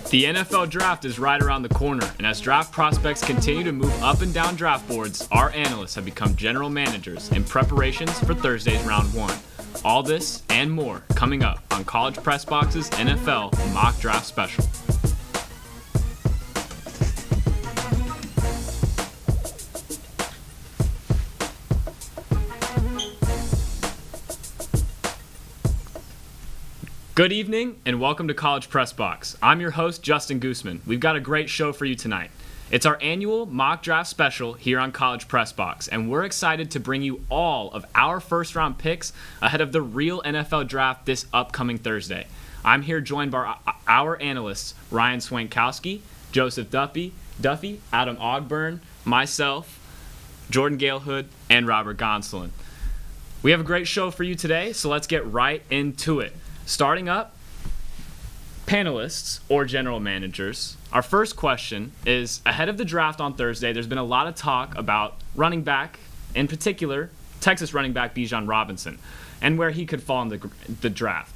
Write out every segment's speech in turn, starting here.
The NFL Draft is right around the corner, and as draft prospects continue to move up and down draft boards, our analysts have become general managers in preparations for Thursday's Round 1. All this and more coming up on College Press Box's NFL Mock Draft Special. Good evening and welcome to College Press Box. I'm your host, Justin Goosman. We've got a great show for you tonight. It's our annual mock draft special here on College Press Box, and we're excited to bring you all of our first round picks ahead of the real NFL draft this upcoming Thursday. I'm here joined by our analysts, Ryan Swantkowski, Joseph Duffey, Adam Ogburn, myself, Jordan Geelhoed, and Robert Gonsoulin. We have a great show for you today, so let's get right into it. Starting up, panelists or general managers. Our first question is, ahead of the draft on Thursday, there's been a lot of talk about running back, in particular, Texas running back Bijan Robinson, and where he could fall in the draft.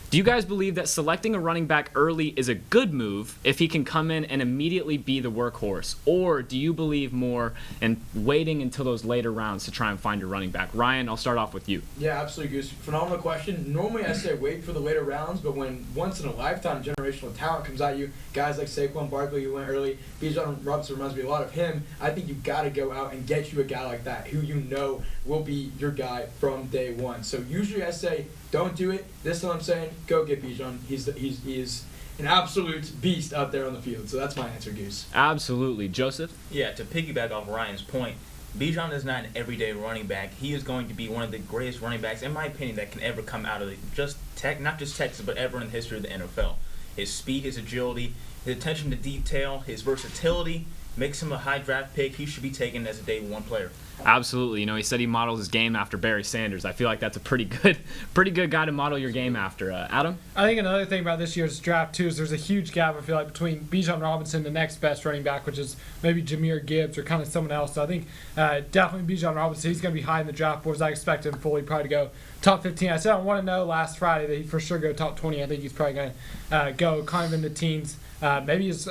Do you guys believe that selecting a running back early is a good move if he can come in and immediately be the workhorse? Or do you believe more in waiting until those later rounds to try and find your running back? Ryan, I'll start off with you. Yeah, absolutely, Goose. Phenomenal question. Normally I say wait for the later rounds, but when once-in-a-lifetime generational talent comes at you, guys like Saquon Barkley who went early, Bijan Robinson reminds me a lot of him, I think you've got to go out and get you a guy like that who you know will be your guy from day one. So usually I say don't do it. This time I'm saying go get Bijan. He is an absolute beast out there on the field. So that's my answer, Goose. Absolutely. Joseph? Yeah, to piggyback off Ryan's point, Bijan is not an everyday running back. He is going to be one of the greatest running backs, in my opinion, that can ever come out of not just Texas, but ever in the history of the NFL. His speed, his agility, his attention to detail, his versatility makes him a high draft pick. He should be taken as a day one player. Absolutely. You know, he said he models his game after Barry Sanders. I feel like that's a pretty good guy to model your game after. Adam? I think another thing about this year's draft, too, is there's a huge gap, I feel like, between Bijan Robinson and the next best running back, which is maybe Jahmyr Gibbs or kind of someone else. So I think definitely Bijan Robinson, he's going to be high in the draft boards. I expect him fully probably to go top 15. I said I want to know last Friday that he'd for sure go top 20. I think he's probably going to go kind of in the teens. Maybe he's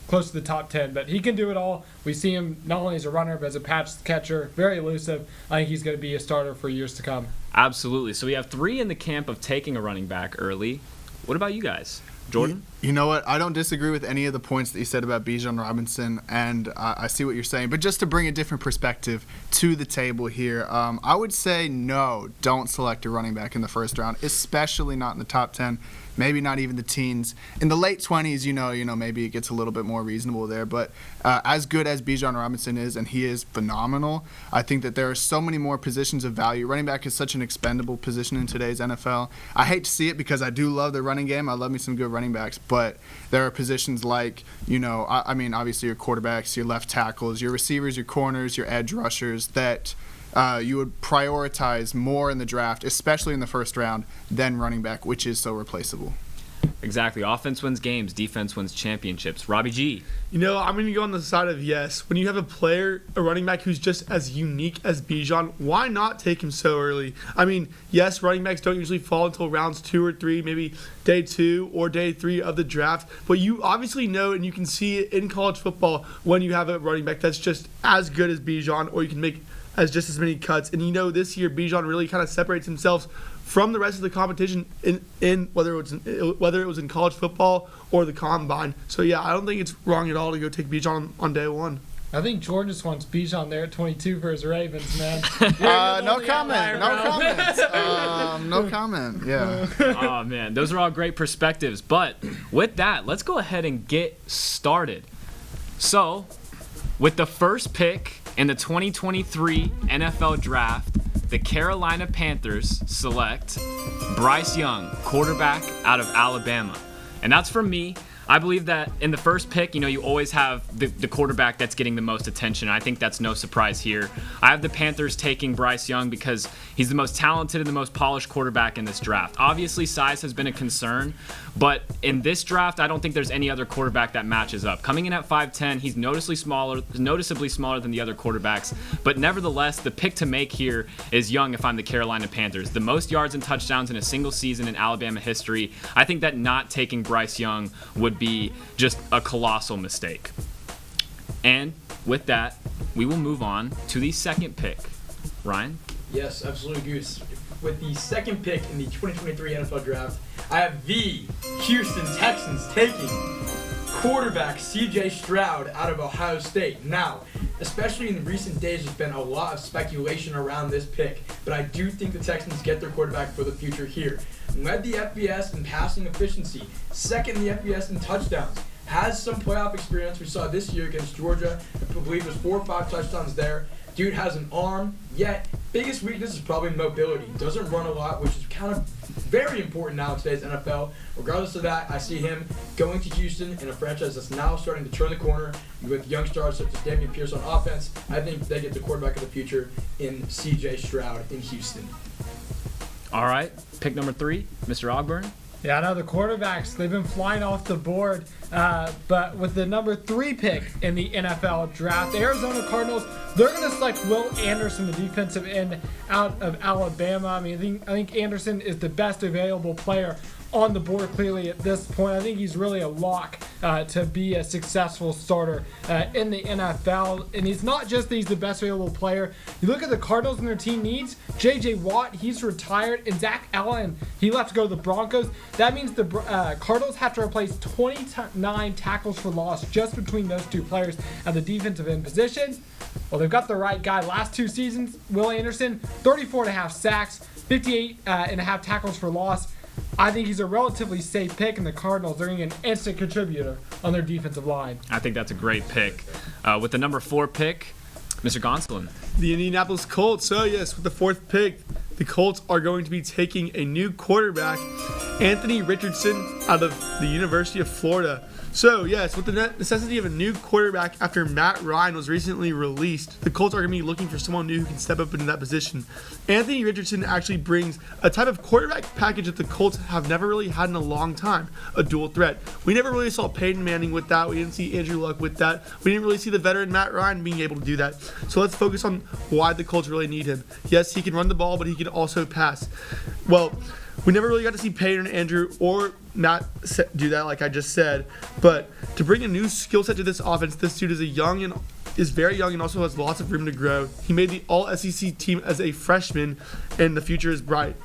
close to the top 10, but he can do it all. We see him not only as a runner, but as a patch catcher, very elusive. I think he's going to be a starter for years to come. Absolutely. So we have three in the camp of taking a running back early. What about you guys? Jordan? You know what? I don't disagree with any of the points that you said about Bijan Robinson, and I see what you're saying. But just to bring a different perspective to the table here, I would say no, don't select a running back in the first round, especially not in the top 10. Maybe not even the teens. In the late 20s, you know, maybe it gets a little bit more reasonable there. But as good as Bijan Robinson is, and he is phenomenal, I think that there are so many more positions of value. Running back is such an expendable position in today's NFL. I hate to see it because I do love the running game. I love me some good running backs. But there are positions like, I mean, obviously your quarterbacks, your left tackles, your receivers, your corners, your edge rushers that you would prioritize more in the draft, especially in the first round, than running back, which is so replaceable. Exactly. Offense wins games. Defense wins championships. Robbie G. I'm going to go on the side of yes. When you have a running back who's just as unique as Bijan, why not take him so early? I mean, yes, running backs don't usually fall until rounds 2 or 3, maybe day 2 or day 3 of the draft. But you obviously know, and you can see it in college football, when you have a running back that's just as good as Bijan, or you can make as just as many cuts. And this year Bijan really kind of separates himself from the rest of the competition in whether it was in college football or the combine. So yeah, I don't think it's wrong at all to go take Bijan on day one. I think Jordan just wants Bijan there at 22 for his Ravens, man. No comment. No comment. Yeah. Oh man, those are all great perspectives. But with that, let's go ahead and get started. So, with the first pick in the 2023 NFL Draft, the Carolina Panthers select Bryce Young, quarterback out of Alabama. And that's from me. I believe that in the first pick, you always have the quarterback that's getting the most attention. I think that's no surprise here. I have the Panthers taking Bryce Young because he's the most talented and the most polished quarterback in this draft. Obviously, size has been a concern, but in this draft, I don't think there's any other quarterback that matches up. Coming in at 5'10", he's noticeably smaller than the other quarterbacks, but nevertheless, the pick to make here is Young if I'm the Carolina Panthers. The most yards and touchdowns in a single season in Alabama history. I think that not taking Bryce Young would would be just a colossal mistake. And with that, we will move on to the second pick. Ryan? Yes, absolutely, Goose. With the second pick in the 2023 NFL Draft, I have the Houston Texans taking quarterback C.J. Stroud out of Ohio State. Now, especially in recent days, there's been a lot of speculation around this pick, but I do think the Texans get their quarterback for the future here. Led the FBS in passing efficiency, second in the FBS in touchdowns, has some playoff experience. We saw this year against Georgia. I believe there's 4 or 5 touchdowns there. Dude has an arm, yet biggest weakness is probably mobility. Doesn't run a lot, which is kind of very important now in today's NFL. Regardless of that, I see him going to Houston in a franchise that's now starting to turn the corner with young stars such as Dameon Pierce on offense. I think they get the quarterback of the future in C.J. Stroud in Houston. All right, pick number 3, Mr. Ogburn. Yeah, I know the quarterbacks, they've been flying off the board. But with the number 3 pick in the NFL Draft, the Arizona Cardinals, they're going to select Will Anderson, the defensive end out of Alabama. I mean, I think Anderson is the best available player on the board clearly at this point. I think he's really a lock to be a successful starter in the NFL. And he's not just that he's the best available player. You look at the Cardinals and their team needs. J.J. Watt, he's retired. And Zach Allen, he left to go to the Broncos. That means the Cardinals have to replace 29 tackles for loss just between those 2 players at the defensive end position. Well, they've got the right guy. Last 2 seasons, Will Anderson, 34.5 sacks, 58.5 tackles for loss. I think he's a relatively safe pick, and the Cardinals are going to get an instant contributor on their defensive line. I think that's a great pick. With the number 4 pick, Mr. Gonsoulin. The Indianapolis Colts. So, yes, with the 4th pick, the Colts are going to be taking a new quarterback, Anthony Richardson, out of the University of Florida. So, yes, with the necessity of a new quarterback after Matt Ryan was recently released, the Colts are going to be looking for someone new who can step up into that position. Anthony Richardson actually brings a type of quarterback package that the Colts have never really had in a long time, a dual threat. We never really saw Peyton Manning with that. We didn't see Andrew Luck with that. We didn't really see the veteran Matt Ryan being able to do that. So let's focus on why the Colts really need him. Yes, he can run the ball, but he can also pass. Well, we never really got to see Peyton, Andrew, or Matt do that, like I just said. But to bring a new skill set to this offense, this dude is very young and also has lots of room to grow. He made the All-SEC team as a freshman, and the future is bright.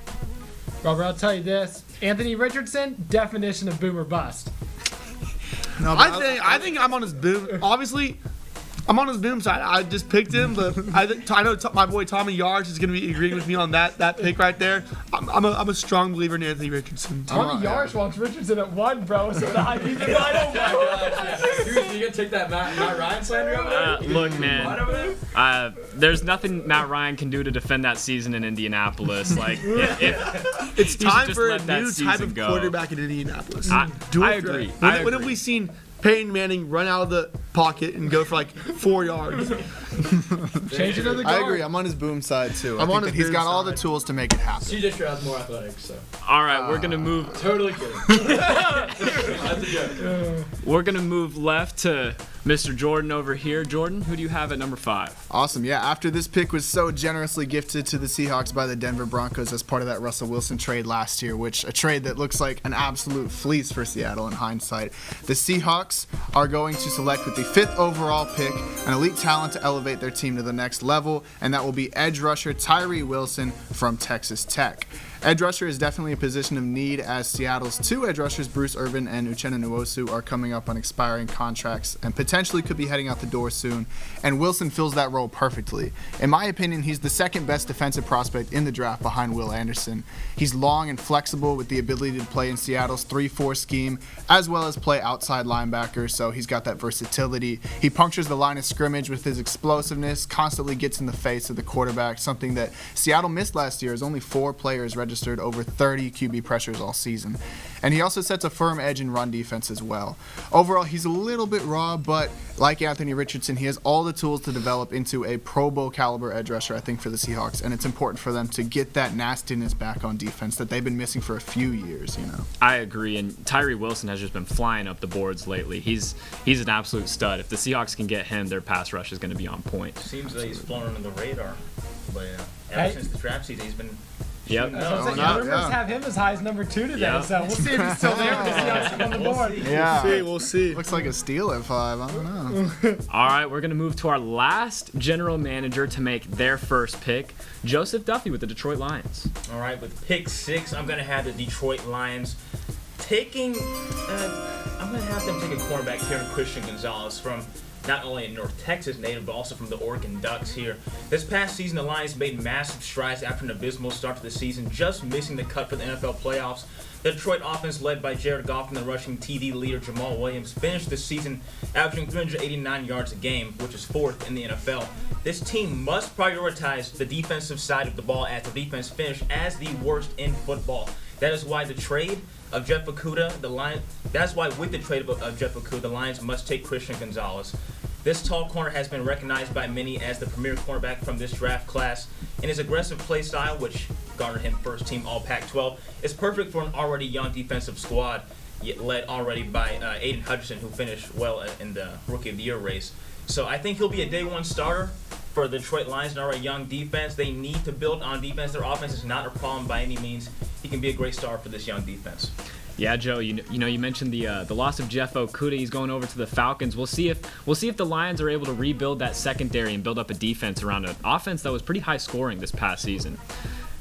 Robert, I'll tell you this. Anthony Richardson, definition of boomer bust. No, I think I'm on his boom. Obviously, I'm on his boom side. I just picked him, but I know my boy Tommy Yards is going to be agreeing with me on that pick right there. I'm a strong believer in Anthony Richardson. Tommy Yards wants Richardson at 1, bro. So he's in right over there. Dude, you gonna take that Matt Ryan slander over there? Look, man, there's nothing Matt Ryan can do to defend that season in Indianapolis. Like, it's time for a new type of quarterback in Indianapolis. I agree. When have we seen Peyton Manning run out of the pocket and go for like 4 yards? Change it to the guard. I agree. I'm on his boom side too. I'm on his He's boom got all side. the tools to make it happen. C.J. Stroud's more athletic, so. All right, we're gonna move. Totally kidding. That's a joke. We're gonna move left to Mr. Jordan over here. Jordan, who do you have at number 5? Awesome. Yeah, after this pick was so generously gifted to the Seahawks by the Denver Broncos as part of that Russell Wilson trade last year, which a trade that looks like an absolute fleece for Seattle in hindsight, the Seahawks are going to select with the 5th overall pick an elite talent to elevate their team to the next level, and that will be edge rusher Tyree Wilson from Texas Tech. Edge rusher is definitely a position of need as Seattle's 2 edge rushers, Bruce Irvin and Uchenna Nwosu, are coming up on expiring contracts and potentially could be heading out the door soon, and Wilson fills that role perfectly. In my opinion, he's the 2nd best defensive prospect in the draft behind Will Anderson. He's long and flexible with the ability to play in Seattle's 3-4 scheme as well as play outside linebacker, so he's got that versatility. He punctures the line of scrimmage with his explosiveness, constantly gets in the face of the quarterback, something that Seattle missed last year as only 4 players registered over 30 QB pressures all season. And he also sets a firm edge in run defense as well. Overall, he's a little bit raw, but like Anthony Richardson, he has all the tools to develop into a Pro Bowl caliber edge rusher, I think, for the Seahawks. And it's important for them to get that nastiness back on defense that they've been missing for a few years, you know. I agree, and Tyree Wilson has just been flying up the boards lately. He's an absolute stud. If the Seahawks can get him, their pass rush is going to be on point. Seems like he's flown under the radar, but ever since the draft season, he's been Yep. I was Going saying, up, rumors yeah. have him as high as number 2 today, Yeah. so we'll see if he's still there. We'll see how he's on the board. Yeah. We'll see. Looks like a steal at 5. I don't know. All right, we're going to move to our last general manager to make their first pick, Joseph Duffey with the Detroit Lions. All right, with pick 6, I'm going to have the Detroit Lions taking. I'm going to have them take a cornerback here, Christian Gonzalez, from not only a North Texas native, but also from the Oregon Ducks here. This past season, the Lions made massive strides after an abysmal start to the season, just missing the cut for the NFL playoffs. The Detroit offense, led by Jared Goff and the rushing TD leader Jamal Williams, finished the season averaging 389 yards a game, which is 4th in the NFL. This team must prioritize the defensive side of the ball as the defense finished as the worst in football. That is why the trade of Jeff Okudah, that's why with the trade of Jeff Okudah, the Lions must take Christian Gonzalez. This tall corner has been recognized by many as the premier cornerback from this draft class, and his aggressive play style, which garnered him first team All Pac-12, is perfect for an already young defensive squad, yet led already by Aiden Hutchinson, who finished well in the Rookie of the Year race. So I think he'll be a day one starter for the Detroit Lions and our young defense. They need to build on defense. Their offense is not a problem by any means. He can be a great star for this young defense. Yeah, Joe. You mentioned the loss of Jeff Okudah. He's going over to the Falcons. We'll see if the Lions are able to rebuild that secondary and build up a defense around an offense that was pretty high scoring this past season.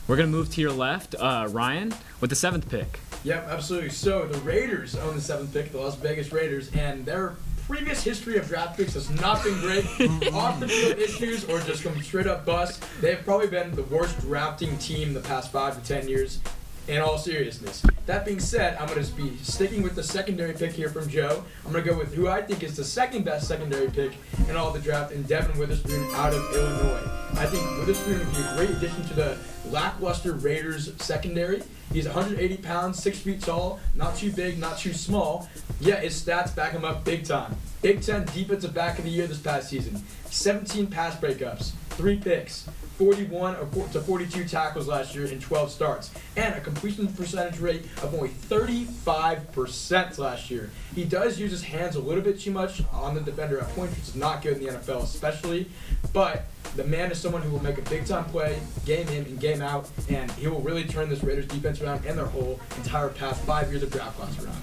We're gonna move to your left, Ryan, with the 7th pick. Yep, absolutely. So the Raiders own the 7th pick, the Las Vegas Raiders, and their previous history of draft picks has not been great. Off the field issues or just come straight up bust. They have probably been the worst drafting team in the past 5 to 10 years. In all seriousness. That being said, I'm going to be sticking with the secondary pick here from Joe. I'm going to go with who I think is the second best secondary pick in all the draft, in Devin Witherspoon out of Illinois. I think Witherspoon would be a great addition to the lackluster Raiders secondary. He's 180 pounds, 6 feet tall, not too big, not too small. Yet his stats back him up big time. Big Ten Defensive Back of the Year this past season. 17 pass breakups, 3 picks, 41 to 42 tackles last year in 12 starts, and a completion percentage rate of only 35% last year. He does use his hands a little bit too much on the defender at points, which is not good in the NFL especially, but the man is someone who will make a big-time play, game in and game out, and he will really turn this Raiders defense around and their whole entire past 5 years of draft class around.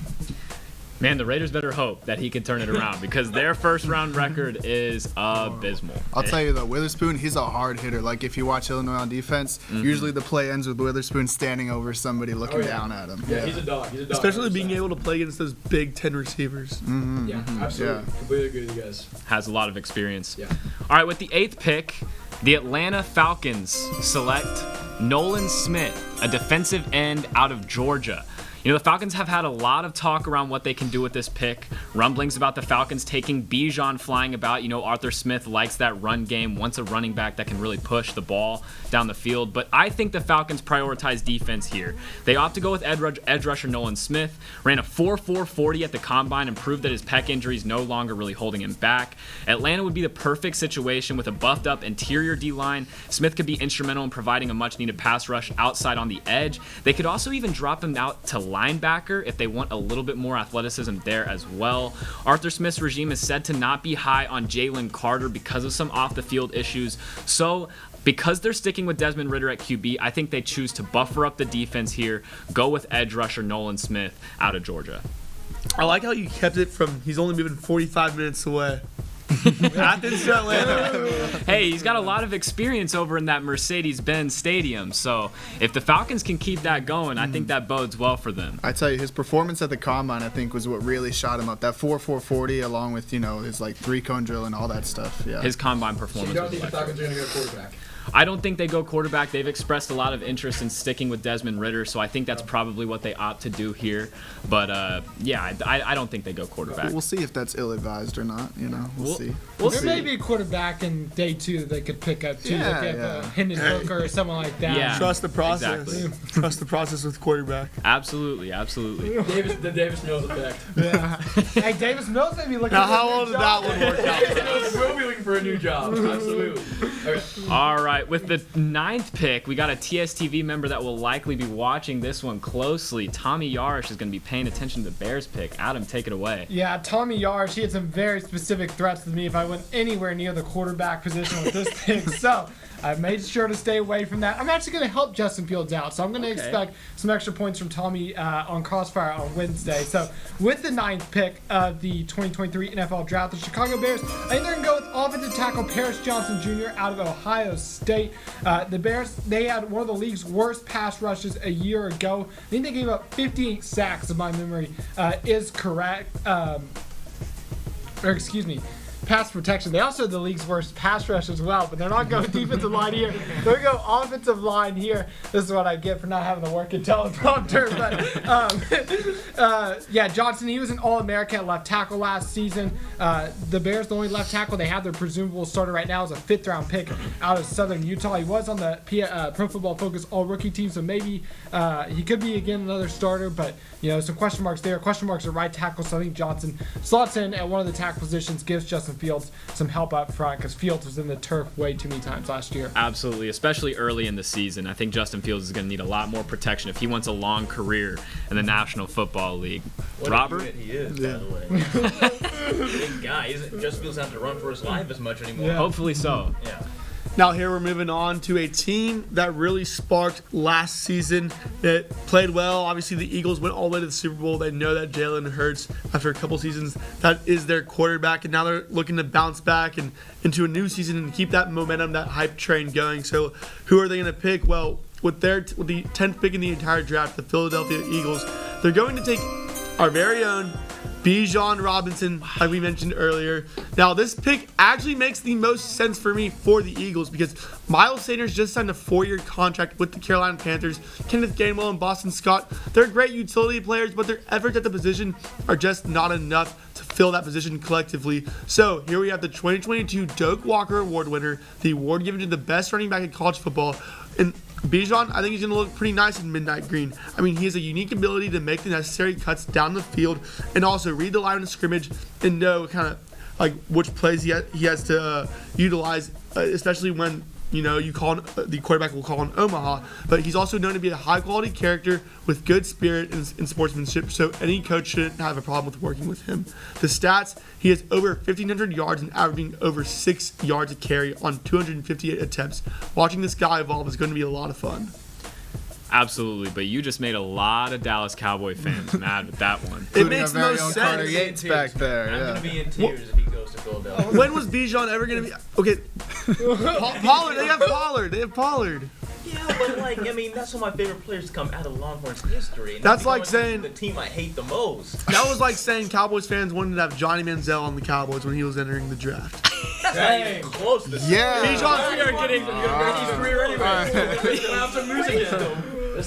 Man, the Raiders better hope that he can turn it around because their first-round record is abysmal. I'll tell you though, Witherspoon, he's a hard hitter. Like if you watch Illinois on defense, usually the play ends with Witherspoon standing over somebody looking down at him. Yeah, he's a dog. He's a dog. Especially being able to play against those Big Ten receivers. Yeah, absolutely. Yeah. Completely agree with you guys. Has a lot of experience. Yeah. All right, with the 8th pick, the Atlanta Falcons select Nolan Smith, a defensive end out of Georgia. You know, the Falcons have had a lot of talk around what they can do with this pick. Rumblings about the Falcons taking Bijan flying about. You know, Arthur Smith likes that run game, wants a running back that can really push the ball down the field. But I think the Falcons prioritize defense here. They opt to go with edge rusher Nolan Smith. Ran a 4.4 40 at the combine and proved that his pec injury is no longer really holding him back. Atlanta would be the perfect situation with a buffed up interior D-line. Smith could be instrumental in providing a much needed pass rush outside on the edge. They could also even drop him out to linebacker if they want a little bit more athleticism there as well. Arthur Smith's regime is said to not be high on Jalen Carter because of some off-the-field issues. So because they're sticking with Desmond Ridder at QB, I think they choose to buffer up the defense here, go with edge rusher Nolan Smith out of Georgia. I like how you kept it from he's only moving 45 minutes away. Athens to Atlanta. Hey, he's got a lot of experience over in that Mercedes-Benz Stadium, so if the Falcons can keep that going, I think that bodes well for them. I tell you, his performance at the combine, I think, was what really shot him up. That 4.4 40, along with his like 3-cone drill and all that stuff. Yeah. His combine So performance. you don't was think the electric. Falcons are going to go quarterback? I don't think they go quarterback. They've expressed a lot of interest in sticking with Desmond Ridder, so I think that's probably what they opt to do here. But yeah, I don't think they go quarterback. We'll see if that's ill-advised or not. We'll see. We'll There see. may be a quarterback in day 2 that they could pick up too. Yeah, like if yeah. Hendon Hooker or someone like that. Yeah. Trust the process. Exactly. Trust the process with quarterback. Absolutely. The Davis Mills effect. Hey, Davis Mills may be looking Now, for a how new well did job. that one work out? Davis Mills will be looking for a new job. Absolutely. Okay. All right. right, with the 9th pick, we got a TSTV member that will likely be watching this one closely. Tommy Yarish is going to be paying attention to the Bears pick. Adam, take it away. Yeah, Tommy Yarish, he had some very specific threats to me if I went anywhere near the quarterback position with this pick. So I made sure to stay away from that. I'm actually going to help Justin Fields out. So I'm going to expect some extra points from Tommy on Crossfire on Wednesday. So with the 9th pick of the 2023 NFL Draft, the Chicago Bears, I think they're going to go with offensive tackle Paris Johnson Jr. out of Ohio State. The Bears, they had one of the league's worst pass rushes a year ago. I think they gave up 58 sacks, if my memory is correct. Pass protection. They also had the league's worst pass rush as well, but they're not going defensive line here. They're going to go offensive line here. This is what I get for not having to work in teleprompter. But yeah, Johnson, he was an All-American at left tackle last season. The Bears, the only left tackle they have, their presumable starter right now is a 5th-round pick out of Southern Utah. He was on the Pro Football Focus All-Rookie team, so maybe he could be, again, another starter, but some question marks there. Question marks at right tackle, so I think Johnson slots in at one of the tackle positions, gives Justin Fields some help up front because Fields was in the turf way too many times last year. Absolutely, especially early in the season. I think Justin Fields is going to need a lot more protection if he wants a long career in the National Football League. What Robert? a unit he is, by the way. Big guy. Justin Fields doesn't have to run for his life as much anymore. Yeah. Hopefully so. Yeah. Now here we're moving on to a team that really sparked last season. It played well. Obviously the Eagles went all the way to the Super Bowl. They know that Jalen Hurts, after a couple seasons, that is their quarterback, and now they're looking to bounce back and into a new season and keep that momentum, that hype train going. So who are they going to pick? Well, with the 10th pick in the entire draft, the Philadelphia Eagles, they're going to take our very own Bijan Robinson, like we mentioned earlier. Now, this pick actually makes the most sense for me for the Eagles because Miles Sanders just signed a 4-year contract with the Carolina Panthers. Kenneth Gainwell and Boston Scott, they're great utility players, but their efforts at the position are just not enough to fill that position collectively. So here we have the 2022 Doak Walker Award winner, the award given to the best running back in college football. And Bijan, I think he's going to look pretty nice in midnight green. I mean, he has a unique ability to make the necessary cuts down the field and also read the line of scrimmage and know kind of like which plays he has to utilize, especially when you call the quarterback will call in Omaha. But he's also known to be a high-quality character with good spirit and sportsmanship, so any coach shouldn't have a problem with working with him. The stats, he has over 1,500 yards and averaging over 6 yards a carry on 258 attempts. Watching this guy evolve is going to be a lot of fun. Absolutely, but you just made a lot of Dallas Cowboy fans mad with that one. It makes no sense. Carter Yates back there. I'm Yeah. going to be in tears if he goes to Philadelphia. When was Bijan ever going to be? Okay, Pollard. They have Pollard. Yeah, but that's one of my favorite players to come out of Longhorns history. And That's he's like going to saying- the team I hate the most. That was like saying Cowboys fans wanted to have Johnny Manziel on the Cowboys when he was entering the draft. That's not even close to Yeah.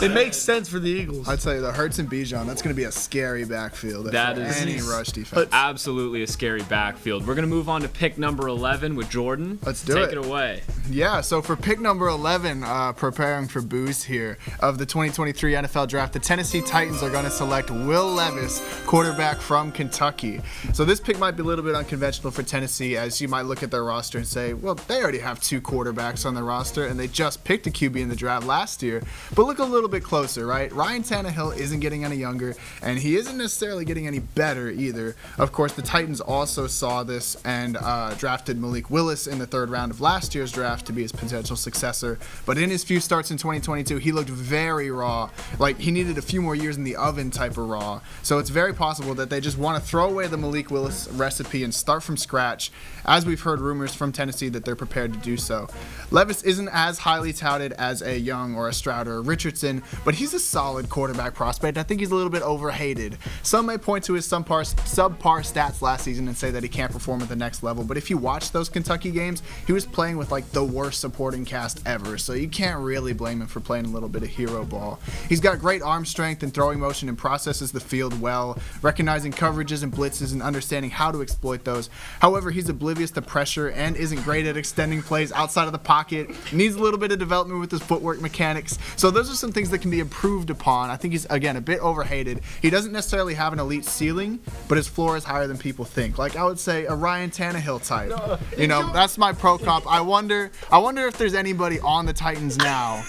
It makes sense for the Eagles. I'd say the Hurts and Bijan, that's going to be a scary backfield. That for is- any rush defense. Absolutely a scary backfield. We're going to move on to pick number 11 with Jordan. Let's do Take it. it away. Yeah, so for pick number 11, preparing for booze here, of the 2023 NFL Draft, the Tennessee Titans are going to select Will Levis, quarterback from Kentucky. So this pick might be a little bit unconventional for Tennessee, as you might look at their roster and say, well, they already have 2 quarterbacks on their roster, and they just picked a QB in the draft last year. But look a little bit closer, right? Ryan Tannehill isn't getting any younger, and he isn't necessarily getting any better either. Of course, the Titans also saw this and drafted Malik Willis in the 3rd round of last year's draft to be his potential successor. But in his few starts in 2022, he looked very raw. Like, he needed a few more years in the oven type of raw. So it's very possible that they just want to throw away the Malik Willis recipe and start from scratch, as we've heard rumors from Tennessee that they're prepared to do so. Levis isn't as highly touted as a Young or a Stroud or a Richardson, but he's a solid quarterback prospect. I think he's a little bit overhated. Some may point to his subpar stats last season and say that he can't perform at the next level, but if you watch those Kentucky games, he was playing with like the worst supporting cast ever, so you can't really blame him for playing a little bit of hero ball. He's got great arm strength and throwing motion and processes the field well, recognizing coverages and blitzes and understanding how to exploit those. However, he's oblivious to pressure and isn't great at extending plays outside of the pocket, needs a little bit of development with his footwork mechanics. So those are some things things that can be improved upon. I think he's, again, a bit overhated. He doesn't necessarily have an elite ceiling, but his floor is higher than people think. Like, I would say a Ryan Tannehill type. You know, that's my pro comp. I wonder if there's anybody on the Titans now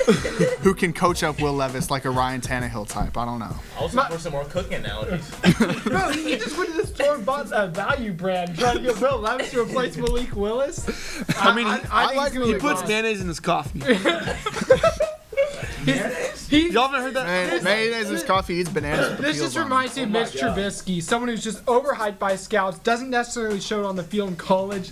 who can coach up Will Levis like a Ryan Tannehill type. I don't know. Also for some more cooking analogies. Bro, he just went to the store and bought a value brand trying to get Will Levis to replace Malik Willis. I mean, I think he puts mayonnaise in his coffee. Y'all haven't heard that? Mayonnaise in his coffee, eats bananas with the This peels just on. reminds me of Mitch God. Trubisky, someone who's just overhyped by scouts, doesn't necessarily show it on the field in college.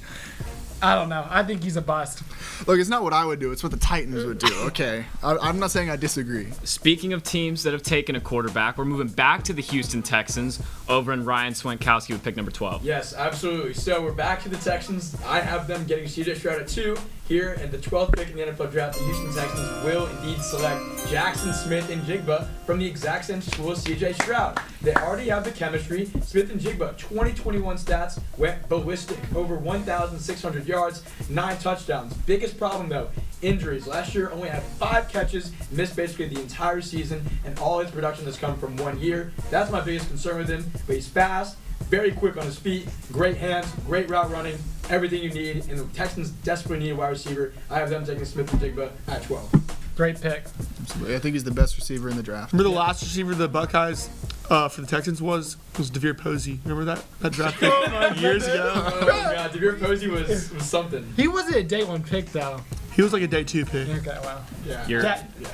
I don't know. I think he's a bust. Look, it's not what I would do. It's what the Titans would do, okay? I'm not saying I disagree. Speaking of teams that have taken a quarterback, we're moving back to the Houston Texans over in Ryan Swantkowski with pick number 12. Yes, absolutely. So we're back to the Texans. I have them getting C.J. Stroud at 2 here, and the 12th pick in the NFL draft. The Houston Texans will indeed select Jackson Smith and Jigba from the exact same school as C.J. Stroud. They already have the chemistry. Smith and Jigba, 2021 stats, went ballistic. Over 1,600 yards, 9 touchdowns. Biggest problem though, injuries. Last year only had 5 catches, missed basically the entire season, and all his production has come from 1 year. That's my biggest concern with him. But he's fast, very quick on his feet, great hands, great route running, everything you need. And the Texans desperately need a wide receiver. I have them taking Smith and Jigba at 12. Great pick. Absolutely. I think he's the best receiver in the draft. Remember the last receiver the Buckeyes for the Texans was DeVere Posey. Remember that draft pick years ago? Oh god, DeVere Posey was something. He wasn't a day 1 pick, though. He was like a day 2 pick. Okay, wow. Yeah. You're-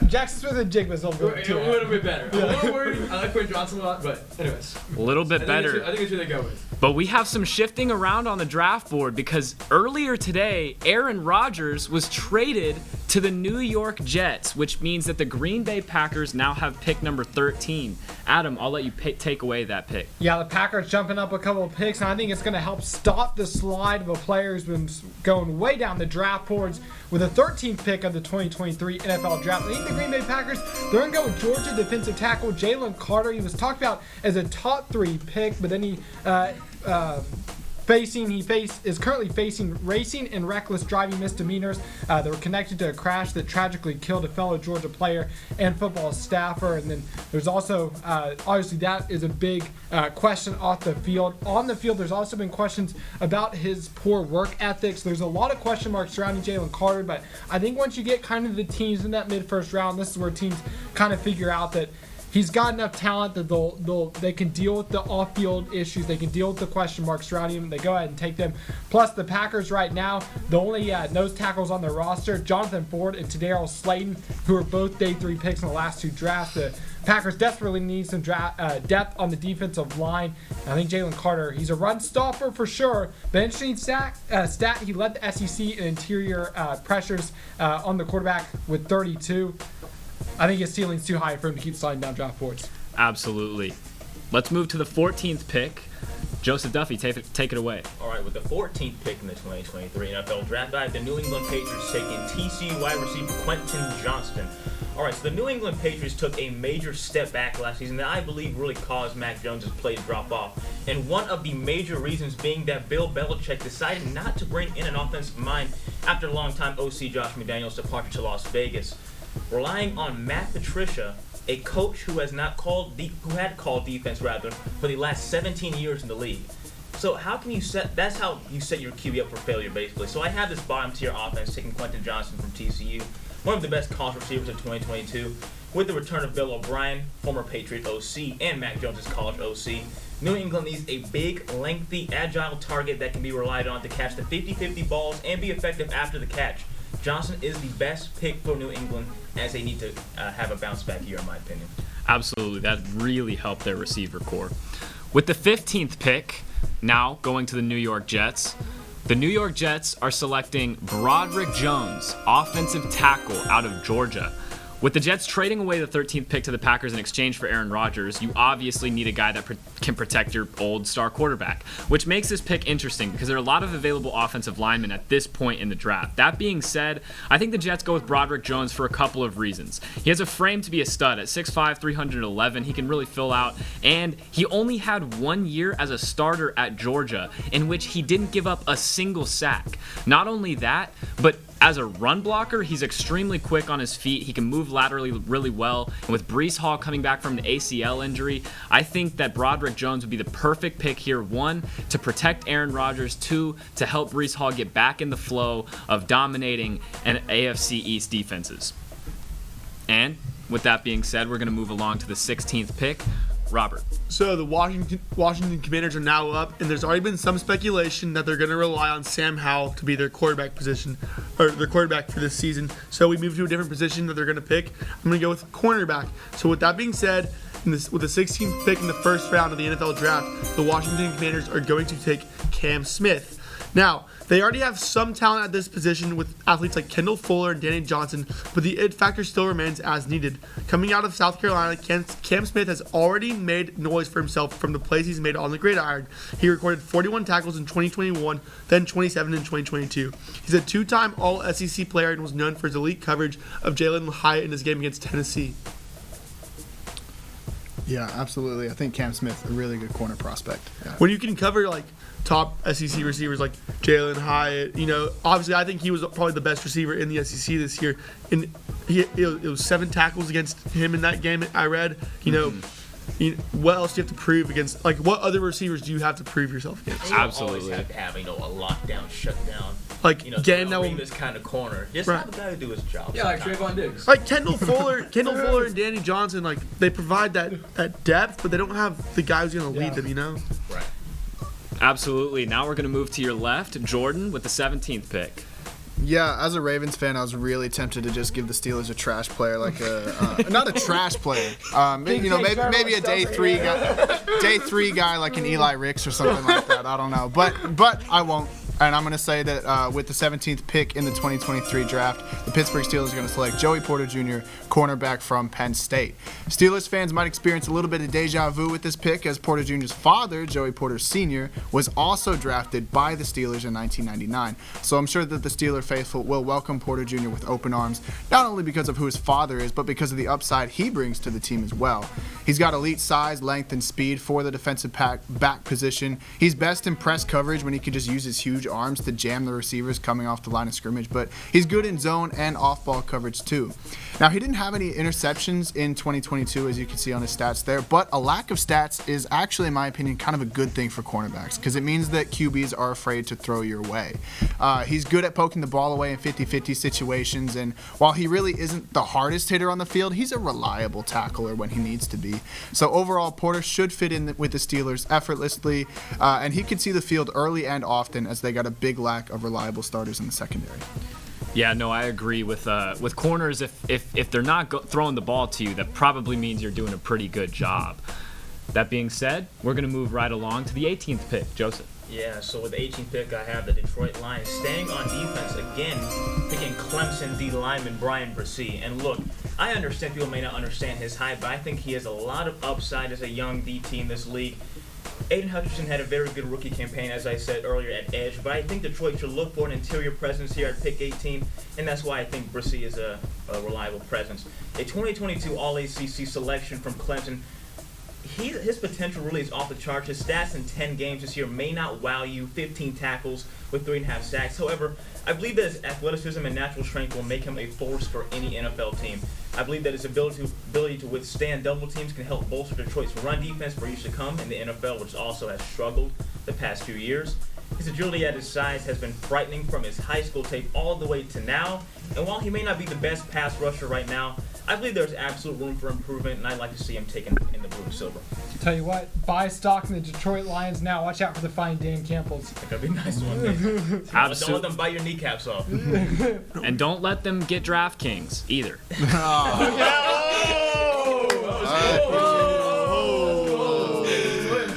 Jackson Smith and Jigba's a A little bit too high. little bit better. A little worried. I like Quinn Johnson a lot, but anyways. A little bit I better. think it's who they go with. But we have some shifting around on the draft board because earlier today, Aaron Rodgers was traded to the New York Jets, which means that the Green Bay Packers now have pick number 13. Adam, I'll let you take away that pick. Yeah, the Packers jumping up a couple of picks, and I think it's going to help stop the slide of a player who's been going way down the draft boards with the 13th pick of the 2023 NFL Draft. I think the Green Bay Packers, they're going to go with Georgia defensive tackle Jalen Carter. He was talked about as a top 3 pick, but then he is currently facing racing and reckless driving misdemeanors that were connected to a crash that tragically killed a fellow Georgia player and football staffer. And then there's also, obviously that is a big question off the field. On the field, there's also been questions about his poor work ethics. There's a lot of question marks surrounding Jalen Carter, but I think once you get kind of the teams in that mid-first round, this is where teams kind of figure out that he's got enough talent that they can deal with the off-field issues. They can deal with the question marks surrounding him. They go ahead and take them. Plus, the Packers right now, the only nose tackles on their roster, Jonathan Ford and Tadarius Slayton, who are both day 3 picks in the last 2 drafts. The Packers desperately need some depth on the defensive line. I think Jalen Carter, he's a run stopper for sure. But interesting stat, he led the SEC in interior pressures on the quarterback with 32. I think his ceiling's too high for him to keep sliding down draft boards. Absolutely. Let's move to the 14th pick. Joseph Duffey, take it away. All right, with the 14th pick in the 2023 NFL Draft, I have the New England Patriots taking TCU wide receiver Quentin Johnston. All right, so the New England Patriots took a major step back last season that I believe really caused Mac Jones' play to drop off. And one of the major reasons being that Bill Belichick decided not to bring in an offensive mind after a long-time OC Josh McDaniels' departure to Las Vegas. Relying on Matt Patricia, a coach who had called defense for the last 17 years in the league. So how can you that's how you set your QB up for failure, basically. So I have this bottom tier offense taking Quentin Johnston from TCU, one of the best college receivers of 2022, with the return of Bill O'Brien, former Patriot OC, and Mac Jones' college OC. New England needs a big, lengthy, agile target that can be relied on to catch the 50-50 balls and be effective after the catch. Johnson is the best pick for New England as they need to have a bounce back year, in my opinion. Absolutely. That really helped their receiver core. With the 15th pick, now going to the New York Jets, the New York Jets are selecting Broderick Jones, offensive tackle out of Georgia. With the Jets trading away the 13th pick to the Packers in exchange for Aaron Rodgers, you obviously need a guy that can protect your old star quarterback, which makes this pick interesting because there are a lot of available offensive linemen at this point in the draft. That being said, I think the Jets go with Broderick Jones for a couple of reasons. He has a frame to be a stud. At 6'5", 311, he can really fill out, and he only had 1 year as a starter at Georgia in which he didn't give up a single sack. Not only that, but as a run blocker, he's extremely quick on his feet. He can move laterally really well. And with Breece Hall coming back from an ACL injury, I think that Broderick Jones would be the perfect pick here. 1, to protect Aaron Rodgers. 2, to help Breece Hall get back in the flow of dominating an AFC East defenses. And with that being said, we're going to move along to the 16th pick. Robert. So the Washington Commanders are now up, and there's already been some speculation that they're going to rely on Sam Howell to be their quarterback position, or their quarterback for this season. So we move to a different position that they're going to pick. I'm going to go with cornerback. So with that being said, with the 16th pick in the first round of the NFL Draft, the Washington Commanders are going to take Cam Smith. Now, they already have some talent at this position with athletes like Kendall Fuller and Danny Johnson, but the it factor still remains as needed. Coming out of South Carolina, Cam Smith has already made noise for himself from the plays he's made on the gridiron. He recorded 41 tackles in 2021, then 27 in 2022. He's a 2-time All-SEC player and was known for his elite coverage of Jalen Hyatt in his game against Tennessee. Yeah, absolutely. I think Cam Smith, a really good corner prospect. Yeah. When you can cover like top SEC receivers like Jalen Hyatt, obviously I think he was probably the best receiver in the SEC this year. And it was 7 tackles against him in that game. I read. What else do you have to prove against? Like, what other receivers do you have to prove yourself against? Absolutely. You always have to have a lockdown, shutdown. Like game that will this kind of corner. Just have a guy to do his job. Yeah, like Trayvon Diggs. Like Kendall Fuller and Danny Johnson, like they provide that depth, but they don't have the guy who's gonna lead them. Right. Absolutely. Now we're going to move to your left, Jordan, with the 17th pick. Yeah, as a Ravens fan, I was really tempted to just give the Steelers a trash player, like not a trash player, maybe a day three guy like an Eli Ricks or something like that. I don't know, but I won't. And I'm going to say that with the 17th pick in the 2023 draft, the Pittsburgh Steelers are going to select Joey Porter Jr., cornerback from Penn State. Steelers fans might experience a little bit of deja vu with this pick, as Porter Jr.'s father, Joey Porter Sr., was also drafted by the Steelers in 1999. So I'm sure that the Steeler faithful will welcome Porter Jr. with open arms, not only because of who his father is, but because of the upside he brings to the team as well. He's got elite size, length, and speed for the defensive back position. He's best in press coverage when he can just use his huge arms to jam the receivers coming off the line of scrimmage, but he's good in zone and off-ball coverage too. Now, he didn't have any interceptions in 2022, as you can see on his stats there, but a lack of stats is actually, in my opinion, kind of a good thing for cornerbacks, because it means that QBs are afraid to throw your way. He's good at poking the ball away in 50-50 situations, and while he really isn't the hardest hitter on the field, he's a reliable tackler when he needs to be. So overall, Porter should fit in with the Steelers effortlessly, and he could see the field early and often, as they got a big lack of reliable starters in the secondary. Yeah, no, I agree with corners. If they're not throwing the ball to you, that probably means you're doing a pretty good job. That being said, we're going to move right along to the 18th pick. Joseph. Yeah, so with the 18th pick, I have the Detroit Lions staying on defense again, picking Clemson D lineman Brian Bresee. And look, I understand people may not understand his height, but I think he has a lot of upside as a young DT in this league. Aiden Hutchinson had a very good rookie campaign, as I said earlier, at edge, but I think Detroit should look for an interior presence here at pick 18, and that's why I think Bresee is a reliable presence. A 2022 All-ACC selection from Clemson. His potential really is off the charts. His stats in 10 games this year may not wow you. 15 tackles with 3.5 sacks. However, I believe that his athleticism and natural strength will make him a force for any NFL team. I believe that his ability to withstand double teams can help bolster Detroit's run defense for years to come in the NFL, which also has struggled the past few years. His agility at his size has been frightening from his high school tape all the way to now. And while he may not be the best pass rusher right now, I believe there's absolute room for improvement, and I'd like to see him taken in the blue and silver. Tell you what, buy stock in the Detroit Lions now. Watch out for the fine Dan Campbells. That'd be a nice one. Don't let them bite your kneecaps off. And don't let them get DraftKings either.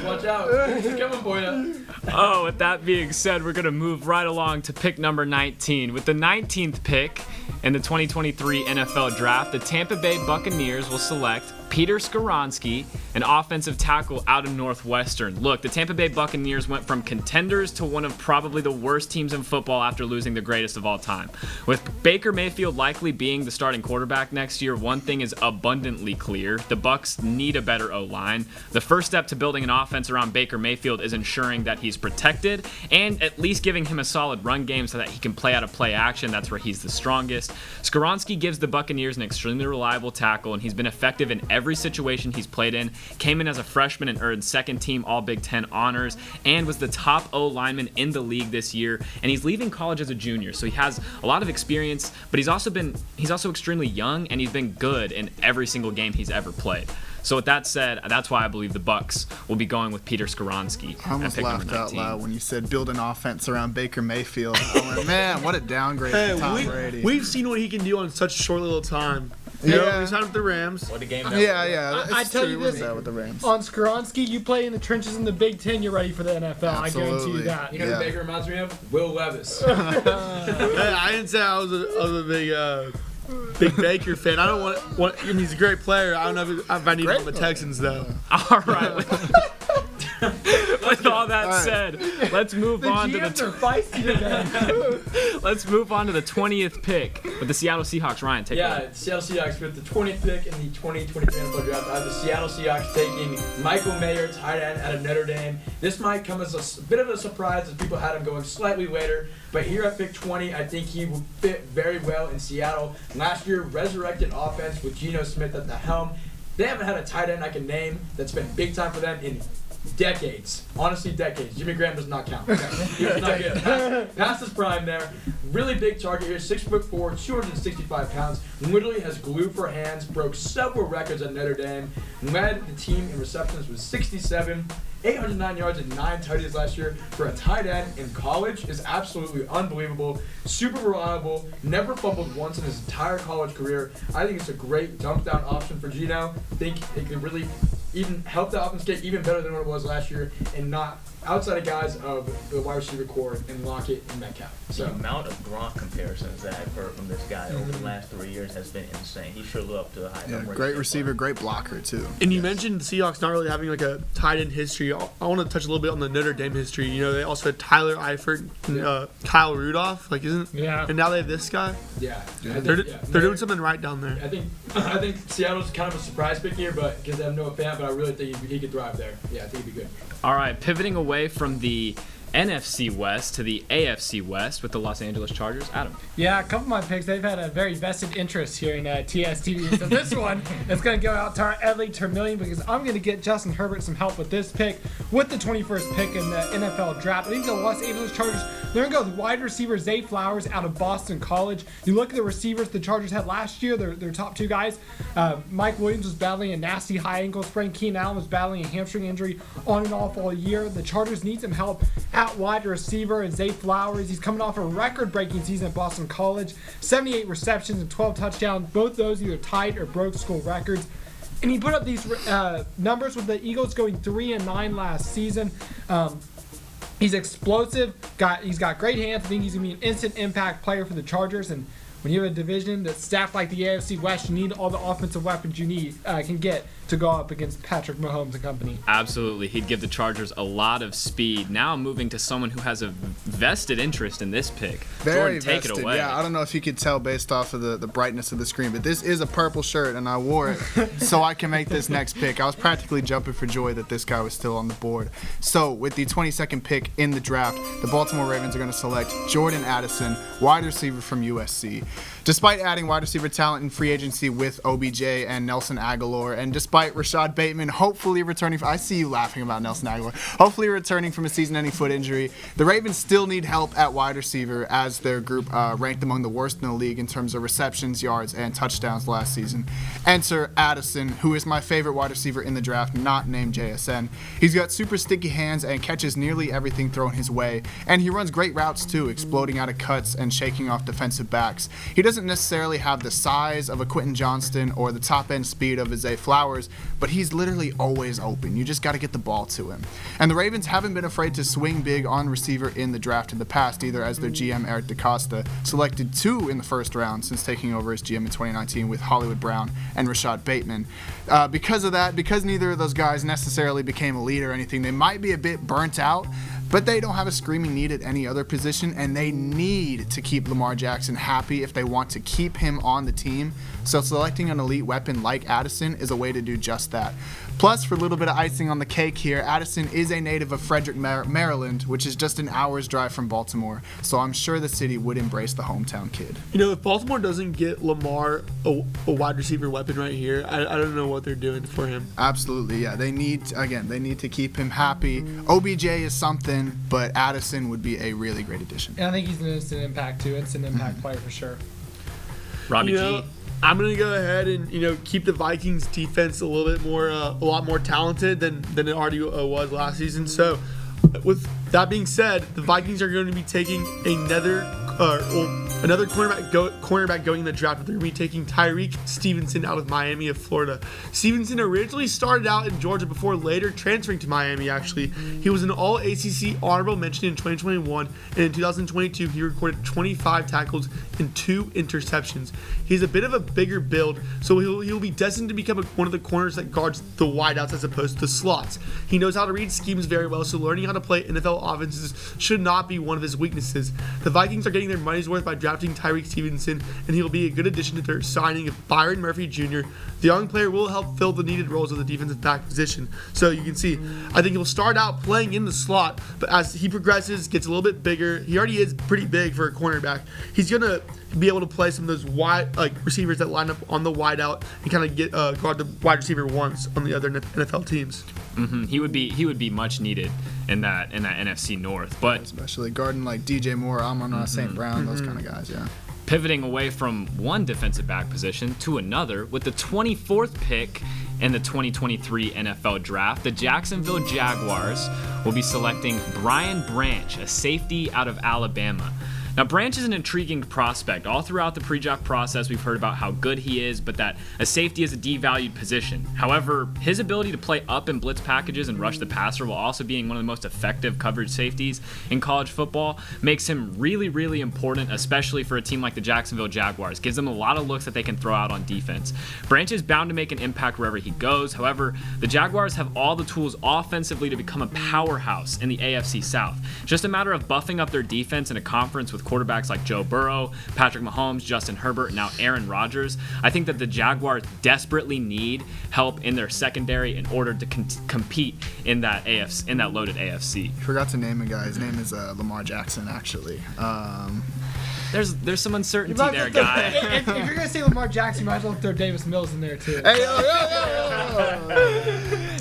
Watch out. He's coming for you. Oh, with that being said, we're going to move right along to pick number 19. With the 19th pick in the 2023 NFL Draft, the Tampa Bay Buccaneers will select Peter Skoronski, an offensive tackle out of Northwestern. Look, the Tampa Bay Buccaneers went from contenders to one of probably the worst teams in football after losing the greatest of all time. With Baker Mayfield likely being the starting quarterback next year, one thing is abundantly clear. The Bucs need a better O-line. The first step to building an offense around Baker Mayfield is ensuring that he's protected and at least giving him a solid run game so that he can play out of play action. That's where he's the strongest. Skoronski gives the Buccaneers an extremely reliable tackle, and he's been effective in every situation he's played in. Came in as a freshman and earned second team All Big Ten honors and was the top O lineman in the league this year. And he's leaving college as a junior, so he has a lot of experience, but he's also extremely young, and he's been good in every single game he's ever played. So with that said, that's why I believe the Bucs will be going with Peter Skoronski. I almost laughed out loud when you said build an offense around Baker Mayfield. I went, man, what a downgrade from Tom Brady. We've seen what he can do on such short little time. You know, he's had with the Rams. What a game that was. I tell you this, with the Rams. on Skoronski, you play in the trenches in the Big Ten, you're ready for the NFL. I guarantee you that. You know who Baker reminds me of? Will Levis. Hey, I didn't say I was a big Baker fan. I don't want. I mean, he's a great player. I don't know if I need him on the Texans though. All right. With all that said, let's move on to let's move on to the 20th pick with the Seattle Seahawks. Ryan, take it away. Seattle Seahawks with the 20th pick in the 2023 NFL Draft. I have the Seattle Seahawks taking Michael Mayer, tight end out of Notre Dame. This might come as a bit of a surprise as people had him going slightly later, but here at pick 20, I think he will fit very well in Seattle. Last year, resurrected offense with Geno Smith at the helm. They haven't had a tight end I can name that's been big time for them in decades. Honestly, decades. Jimmy Graham does not count. Okay. He was not good. Past his prime there. Really big target here. 6'4", 265 pounds. Literally has glue for hands. Broke several records at Notre Dame. Led the team in receptions with 67. 809 yards and 9 tutties last year for a tight end in college is absolutely unbelievable. Super reliable. Never fumbled once in his entire college career. I think it's a great dump down option for Geno. I think it could really even help the offense get even better than what it was last year and not outside of guys of the wide receiver core and Lockett and Metcalf. So the amount of Gronk comparisons that I've heard from this guy over the last 3 years has been insane. He sure lived up to the hype. Yeah, great receiver, great blocker too. And you mentioned the Seahawks not really having like a tight end history. I want to touch a little bit on the Notre Dame history. You know, they also had Tyler Eifert and Kyle Rudolph. And now they have this guy. They're doing something right down there. I think Seattle's kind of a surprise pick here, but because I'm no fan, but I really think he could thrive there. Yeah, I think he'd be good. All right, pivoting away from the NFC West to the AFC West with the Los Angeles Chargers. Adam. Yeah, a couple of my picks, they've had a very vested interest here in TSTV. So this one is going to go out to our LA Termillion because I'm going to get Justin Herbert some help with this pick with the 21st pick in the NFL Draft. I think the Los Angeles Chargers, they're going to go with wide receiver Zay Flowers out of Boston College. You look at the receivers the Chargers had last year, their top two guys. Mike Williams was battling a nasty high ankle sprain. Keenan Allen was battling a hamstring injury on and off all year. The Chargers need some help at wide receiver, and Zay Flowers, he's coming off a record-breaking season at Boston College, 78 receptions and 12 touchdowns, both those either tied or broke school records. And he put up these numbers with the Eagles going 3-9 last season. He's explosive, he's got great hands. I think he's going to be an instant impact player for the Chargers, and when you have a division that's staffed like the AFC West, you need all the offensive weapons you can get to go up against Patrick Mahomes and company. Absolutely. He'd give the Chargers a lot of speed. Now moving to someone who has a vested interest in this pick. Very Jordan, take vested. it away. Yeah, I don't know if you could tell based off of the brightness of the screen, but this is a purple shirt, and I wore it so I can make this next pick. I was practically jumping for joy that this guy was still on the board. So with the 22nd pick in the draft, the Baltimore Ravens are going to select Jordan Addison, wide receiver from USC. Despite adding wide receiver talent in free agency with OBJ and Nelson Aguilar, and despite Rashad Bateman hopefully returning, I see you laughing about Nelson Aguilar, hopefully returning from a season-ending foot injury, the Ravens still need help at wide receiver as their group ranked among the worst in the league in terms of receptions, yards, and touchdowns last season. Enter Addison, who is my favorite wide receiver in the draft, not named JSN. He's got super sticky hands and catches nearly everything thrown his way, and he runs great routes too, exploding out of cuts and shaking off defensive backs. He doesn't necessarily have the size of a Quentin Johnston or the top-end speed of a Zay Flowers, receivers, but he's literally always open. You just got to get the ball to him. And the Ravens haven't been afraid to swing big on receiver in the draft in the past either, as their GM Eric DeCosta selected 2 in the first round since taking over as GM in 2019 with Hollywood Brown and Rashad Bateman. Because of that, because neither of those guys necessarily became a lead or anything, they might be a bit burnt out, but they don't have a screaming need at any other position, and they need to keep Lamar Jackson happy if they want to keep him on the team. So selecting an elite weapon like Addison is a way to do just that. Plus, for a little bit of icing on the cake here, Addison is a native of Frederick, Maryland, which is just an hour's drive from Baltimore. So I'm sure the city would embrace the hometown kid. You know, if Baltimore doesn't get Lamar a wide receiver weapon right here, I don't know what they're doing for him. Absolutely, yeah. They need to keep him happy. OBJ is something, but Addison would be a really great addition. And I think he's an instant impact too. Instant impact player for sure. Robbie G. I'm gonna go ahead and keep the Vikings defense a little bit more, a lot more talented than it already was last season. So, with that being said, the Vikings are going to be taking another cornerback going in the draft. They're going to be taking Tyreek Stevenson out of Miami of Florida. Stevenson originally started out in Georgia before later transferring to Miami, actually. He was an All-ACC honorable mention in 2021, and in 2022, he recorded 25 tackles and 2 interceptions. He's a bit of a bigger build, so he'll be destined to become one of the corners that guards the wideouts as opposed to the slots. He knows how to read schemes very well, so learning how to play NFL offenses should not be one of his weaknesses. The Vikings are getting their money's worth by drafting Tyreek Stevenson, and he'll be a good addition to their signing of Byron Murphy Jr. The young player will help fill the needed roles of the defensive back position. So you can see, I think he'll start out playing in the slot, but as he progresses, gets a little bit bigger. He already is pretty big for a cornerback. He's gonna be able to play some of those wide receivers that line up on the wide out and kind of get guard the wide receiver once on the other NFL teams. Mm-hmm. He would be much needed in that NFC North, but especially guarding like DJ Moore, Amon-Ra St. Brown, those kind of guys, yeah. Pivoting away from one defensive back position to another, with the 24th pick in the 2023 NFL Draft, the Jacksonville Jaguars will be selecting Brian Branch, a safety out of Alabama. Now, Branch is an intriguing prospect. All throughout the pre-draft process, we've heard about how good he is, but that a safety is a devalued position. However, his ability to play up in blitz packages and rush the passer while also being one of the most effective coverage safeties in college football makes him really, really important, especially for a team like the Jacksonville Jaguars. Gives them a lot of looks that they can throw out on defense. Branch is bound to make an impact wherever he goes. However, the Jaguars have all the tools offensively to become a powerhouse in the AFC South. Just a matter of buffing up their defense in a conference with quarterbacks like Joe Burrow, Patrick Mahomes, Justin Herbert, and now Aaron Rodgers. I think that the Jaguars desperately need help in their secondary in order to compete in that loaded AFC. Forgot to name a guy. His name is Lamar Jackson, actually. There's some uncertainty there, guy. If you're gonna say Lamar Jackson, you might as well throw Davis Mills in there too. Hey, yo.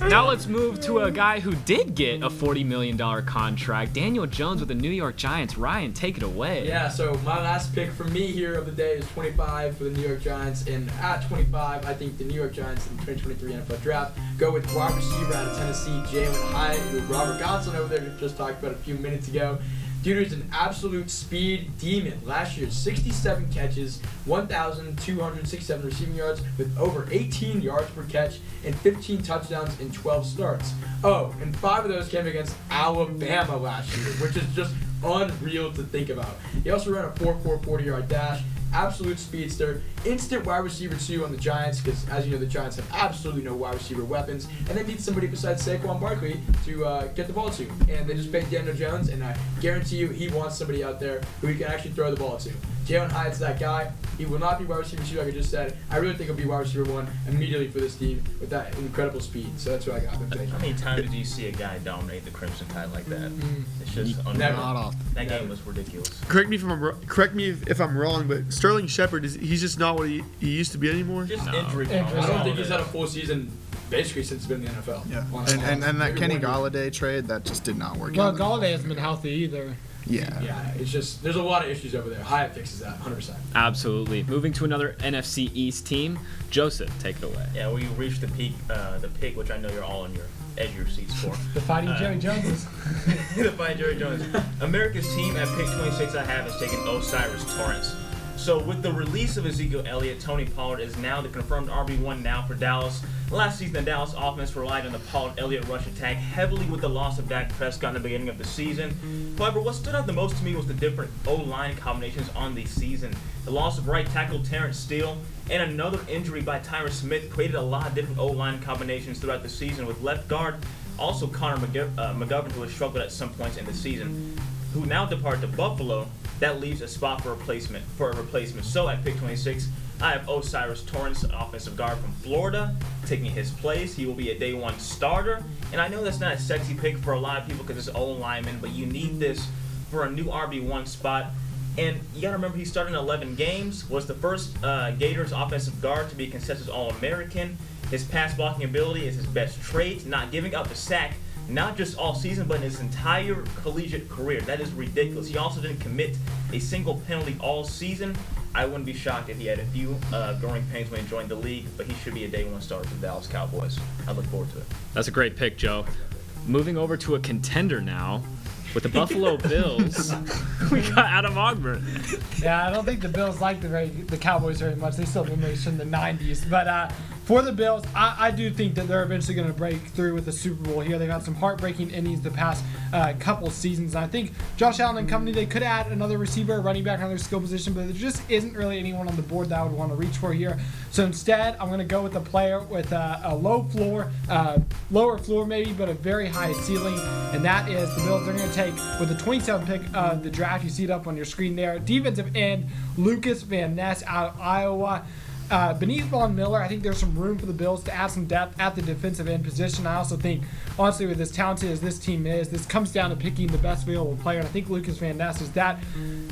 Now let's move to a guy who did get a $40 million contract. Daniel Jones with the New York Giants. Ryan, take it away. Yeah, so my last pick for me here of the day is 25 for the New York Giants. And at 25, I think the New York Giants in the 2023 NFL Draft go with wide receiver out of Tennessee, Jalen Hyatt, who Robert Gonsoulin over there just talked about a few minutes ago. Dude is an absolute speed demon. Last year, 67 catches, 1,267 receiving yards with over 18 yards per catch and 15 touchdowns in 12 starts. Oh, and 5 of those came against Alabama last year, which is just unreal to think about. He also ran a 4.4 40-yard dash. Absolute speedster, instant wide receiver 2 on the Giants, because as you know, the Giants have absolutely no wide receiver weapons, and they need somebody besides Saquon Barkley to get the ball to. And they just paid Daniel Jones, and I guarantee you he wants somebody out there who he can actually throw the ball to. Jalen Hyatt's that guy. He will not be wide receiver 2, like I just said. I really think he'll be wide receiver 1 immediately for this team with that incredible speed. So that's what I got. How many times did you see a guy dominate the Crimson Tide like that? It's just Never. Not often. That game was ridiculous. Correct me if I'm wrong, but Sterling Shepard he's just not what he used to be anymore. Just No. injury I prone. don't think he's had a full season basically since he's been in the NFL. Yeah. Honestly. And that Maybe Kenny 1 year. Galladay trade, that just did not work Well, out. Galladay hasn't been healthy either. Yeah. Yeah, it's just there's a lot of issues over there. Hyatt fixes that 100%. Absolutely. Moving to another NFC East team. Joseph, take it away. Yeah, we reached the pick, which I know you're all on your edge of your seats for. The Fighting Jerry Joneses. The Fighting Jerry Jones. America's team at pick 26 I have is taking Osiris Torrance. So with the release of Ezekiel Elliott, Tony Pollard is now the confirmed RB1 now for Dallas. Last season, the Dallas offense relied on the Pollard-Elliott rush attack heavily with the loss of Dak Prescott in the beginning of the season. However, what stood out the most to me was the different O-line combinations on the season. The loss of right tackle Terrence Steele and another injury by Tyron Smith created a lot of different O-line combinations throughout the season, with left guard also Connor McGovern, who has struggled at some points in the season, who now departed to Buffalo. That leaves a spot for a replacement. So at pick 26, I have Osiris Torrance, offensive guard from Florida, taking his place. He will be a day one starter. And I know that's not a sexy pick for a lot of people because it's old lineman, but you need this for a new RB1 spot. And you got to remember, he started in 11 games, was the first Gators offensive guard to be a consensus All-American. His pass blocking ability is his best trait, not giving up a sack, not just all season, but in his entire collegiate career. That is ridiculous. He also didn't commit a single penalty all season. I wouldn't be shocked if he had a few growing pains when he joined the league, but he should be a day one starter for the Dallas Cowboys. I look forward to it. That's a great pick, Joe. Moving over to a contender now. With the Buffalo Bills, we got Adam Ogburn. Yeah, I don't think the Bills like the Cowboys very much. They still have memories from the 90s. But for the Bills, I do think that they're eventually going to break through with the Super Bowl here. They've had some heartbreaking innings the past couple seasons. And I think Josh Allen and company, they could add another receiver, a running back on their skill position, but there just isn't really anyone on the board that I would want to reach for here. So instead, I'm going to go with a player with a lower floor maybe, but a very high ceiling, and that is the Bills. They're going to take, with the 27th pick of the draft, you see it up on your screen there, defensive end Lucas Van Ness out of Iowa. Beneath Von Miller, I think there's some room for the Bills to add some depth at the defensive end position. I also think, honestly, with as talented as this team is, this comes down to picking the best available player, and I think Lucas Van Ness is that.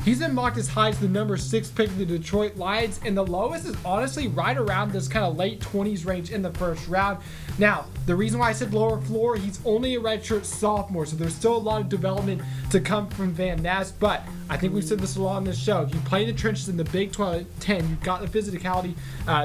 He's been mocked as high as the number 6 pick of the Detroit Lions, and the lowest is honestly right around this kind of late 20s range in the first round. Now, the reason why I said lower floor, he's only a redshirt sophomore, so there's still a lot of development to come from Van Ness, but I think we've said this a lot on this show. If you play in the trenches in the Big 10, you've got the physicality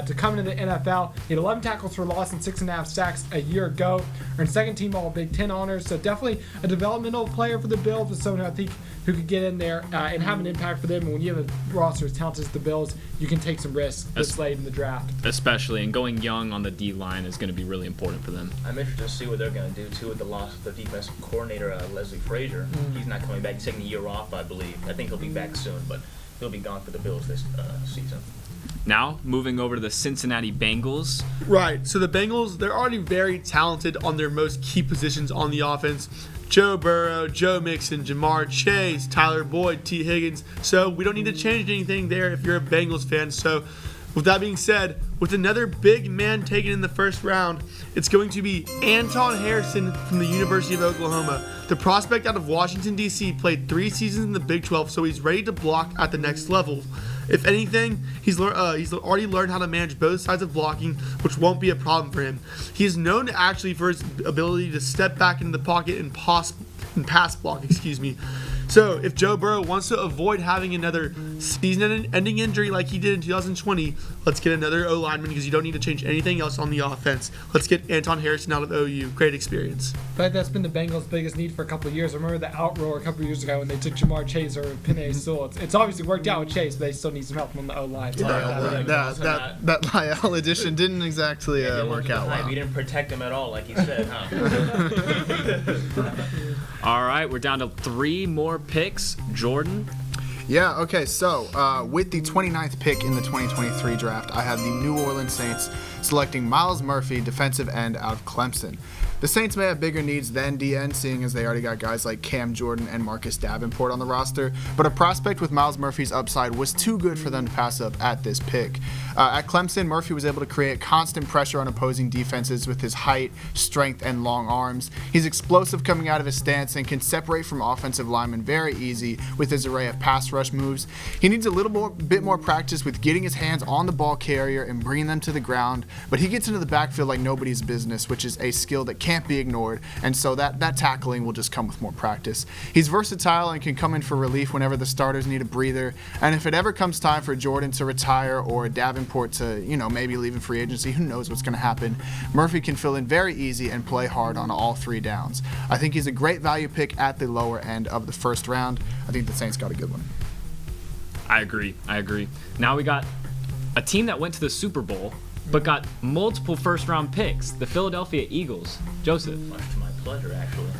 to come into the NFL. He had 11 tackles for loss and 6.5 sacks a year ago. Earned second team All Big 10 honors. So definitely a developmental player for the Bills, with someone who I think who could get in there and have an impact for them. And when you have a roster as talented as the Bills, you can take some risks this late in the draft. Especially, and going young on the D line is going to be really important for them. I'm interested to see what they're going to do too with the loss of the defensive coordinator Leslie Frazier. He's not coming back. He's taking a year off, I believe. I think he'll be back soon, but he'll be gone for the Bills this season. Now, moving over to the Cincinnati Bengals. Right. So the Bengals, they're already very talented on their most key positions on the offense. Joe Burrow, Joe Mixon, Jamar Chase, Tyler Boyd, T. Higgins. So we don't need to change anything there if you're a Bengals fan. So with that being said, with another big man taken in the first round, it's going to be Anton Harrison from the University of Oklahoma. The prospect out of Washington, D.C. played 3 seasons in the Big 12, so he's ready to block at the next level. If anything, he's already learned how to manage both sides of blocking, which won't be a problem for him. He is known actually for his ability to step back into the pocket and pass block. So if Joe Burrow wants to avoid having another season-ending injury like he did in 2020, let's get another O-lineman, because you don't need to change anything else on the offense. Let's get Anton Harrison out of OU. Great experience. But that's been the Bengals' biggest need for a couple of years. I remember the outroar a couple of years ago when they took Jamar Chase or Penei Sewell. It's obviously worked out with Chase, but they still need some help from the O-line. That Lyell edition didn't exactly work out well. You didn't protect him at all, like you said, huh? All right, we're down to 3 more picks. Jordan. Yeah, okay, so with the 29th pick in the 2023 draft, I have the New Orleans Saints selecting Myles Murphy, defensive end out of Clemson. The Saints may have bigger needs than DN, seeing as they already got guys like Cam Jordan and Marcus Davenport on the roster, but a prospect with Myles Murphy's upside was too good for them to pass up at this pick. At Clemson, Murphy was able to create constant pressure on opposing defenses with his height, strength, and long arms. He's explosive coming out of his stance and can separate from offensive linemen very easy with his array of pass rush moves. He needs a bit more practice with getting his hands on the ball carrier and bringing them to the ground, but he gets into the backfield like nobody's business, which is a skill that can't be ignored, and so that tackling will just come with more practice. He's versatile and can come in for relief whenever the starters need a breather, and if it ever comes time for Jordan to retire or Davenport to, maybe leave in free agency, who knows what's going to happen, Murphy can fill in very easy and play hard on all 3 downs. I think he's a great value pick at the lower end of the first round. I think the Saints got a good one. I agree. Now we got a team that went to the Super Bowl, but got multiple first-round picks, the Philadelphia Eagles. Joseph. Much to my pleasure, actually.